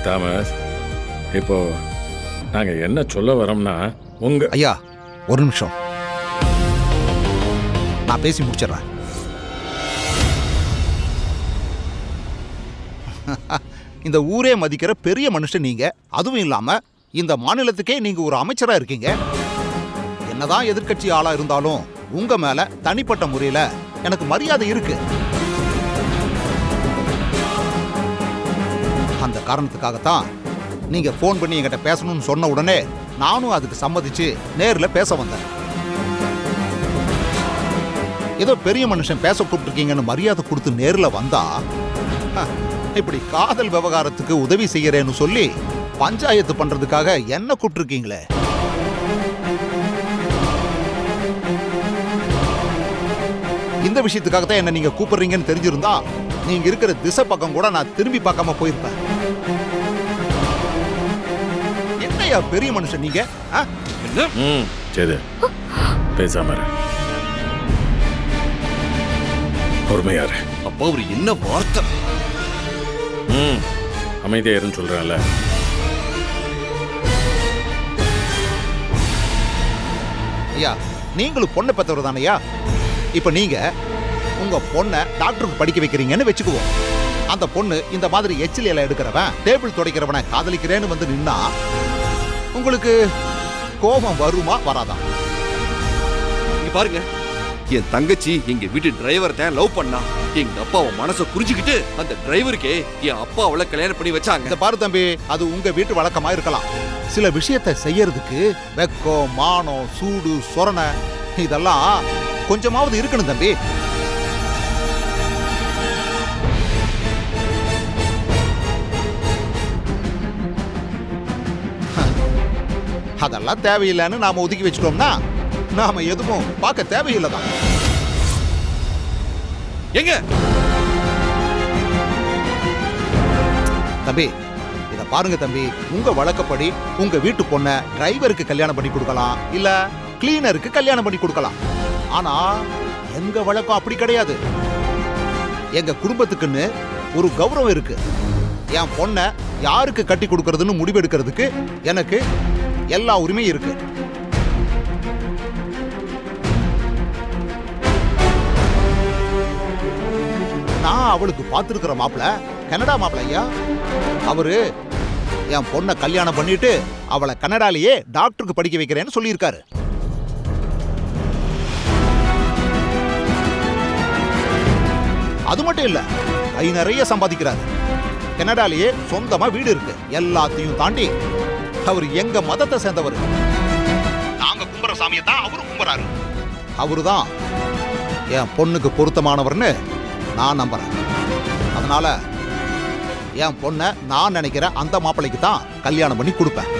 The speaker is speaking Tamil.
தாமஸ், இப்போ நாங்க என்ன சொல்ல வரோம்னா உங்க ஐயா ஒரு நிமிஷம், நான் பேசி முடிச்சிடறேன். இந்த ஊரே மதிக்கிற பெரிய மனுஷன் நீங்க. அதுவும் இல்லாம இந்த மாநிலத்துக்கே நீங்க ஒரு அமைச்சரா இருக்கீங்க. என்னதான் எதிர்க்கட்சி ஆளா இருந்தாலும் உங்க மேல தனிப்பட்ட முறையில எனக்கு மரியாதை இருக்கு. அந்த காரணத்துக்காகத்தான் நீங்க போன் பண்ணி என்கிட்ட பேசணும்னு சொன்ன உடனே நானும் அதுக்கு சம்மதிச்சு நேர்ல பேச வந்தேன். ஏதோ பெரிய மனுஷன் பேச கூப்பிட்டுருக்கீங்கன்னு மரியாதை கொடுத்து நேர்ல வந்தா இப்படி காதல் விவகாரத்துக்கு உதவி செய்யறேன்னு சொல்லி பஞ்சாயத்து பண்றதுக்காக என்ன கூப்பிட்டுருக்கீங்களே. இந்த விஷயத்துக்காக தான் என்ன நீங்க கூப்பிடுறீங்கன்னு தெரிஞ்சிருந்தா நீங்க இருக்கிற திசை பக்கம் கூட நான் திரும்பி பார்க்காம போயிருப்பேன். என்னையா பெரிய மனுஷன் நீங்க? சரி, பேசாம இரு. பொறுமையா இரு. அப்பா ஒரு என்ன வார்த்தை? அமைதியா இருன்னு சொல்றேன்ல. ஐயா நீங்களும் பொண்ணை பெற்றவர் தானையா? இப்ப நீங்க உங்க பொண்ணை டாக்டருக்கு படிக்க வைக்கிறீங்கன்னு வச்சுக்குவோம். அந்த பொண்ணு இந்த மாதிரி எச்சில் இலை எடுக்கிறவன் டேபிள் துடைக்கிறவனை காதலிக்கிறேன்னு வந்து நின்னா உங்களுக்கு கோபம் வருமா வராதா? இங்க பாருங்க, என் தங்கச்சி எங்க வீட்டு டிரைவர் தான் லவ் பண்ணா. எங்க அப்பா அவன் மனசை புரிஞ்சுக்கிட்டு அந்த டிரைவருக்கே என் அப்பா அவளை கல்யாணம் பண்ணி வச்சாங்க. இந்த பாரு தம்பி, அது உங்க வீட்டு வழக்கமா இருக்கலாம். சில விஷயத்தை செய்யறதுக்கு வெக்கம், மானம், சூடு, சொரணை இதெல்லாம் கொஞ்சமாவது இருக்கணும் தம்பி. அதெல்லாம் தேவையில்லைன்னு நாம ஒதுக்கி வச்சுட்டோம்னா நாம எதுவும் பார்க்க தேவையில்லைதான். எங்க தம்பி இத பாருங்க தம்பி, உங்க வழக்கப்படி உங்க வீட்டு பொண்ண டிரைவருக்கு கல்யாணம் பண்ணி கொடுக்கலாம், இல்ல கிளீனருக்கு கல்யாணம் பண்ணி கொடுக்கலாம். ஆனா எங்க வழக்கம் அப்படி கிடையாது. எங்க குடும்பத்துக்குன்னு ஒரு கௌரவம் இருக்கு. என் பொண்ண யாருக்கு கட்டி கொடுக்கறதுன்னு முடிவெடுக்கிறதுக்கு எனக்கு எல்லா உரிமையும் இருக்கு. நான் அவளுக்கு பார்த்திருக்கிற மாப்பிள்ள கனடா மாப்பிள்ள ஐயா. அவரு என் பொண்ணை கல்யாணம் பண்ணிட்டு அவளை கனடாலேயே டாக்டருக்கு படிக்க வைக்கிறேன்னு சொல்லியிருக்காரு. அது மட்டும் இல்ல, கை நிறைய சம்பாதிக்கிறாரு. கனடாலேயே சொந்தமா வீடு இருக்கு. எல்லாத்தையும் தாண்டி அவர் எங்க மதத்தை சேர்ந்தவர். நாங்க கும்புற சாமியை தான் அவரு கும்புறாரு. அவருதான் என் பொண்ணுக்கு பொருத்தமானவர்னு நான் நம்புறேன். அதனால என் பொண்ணை நான் நினைக்கிற அந்த மாப்பிள்ளைக்கு தான் கல்யாணம் பண்ணி கொடுப்பேன்.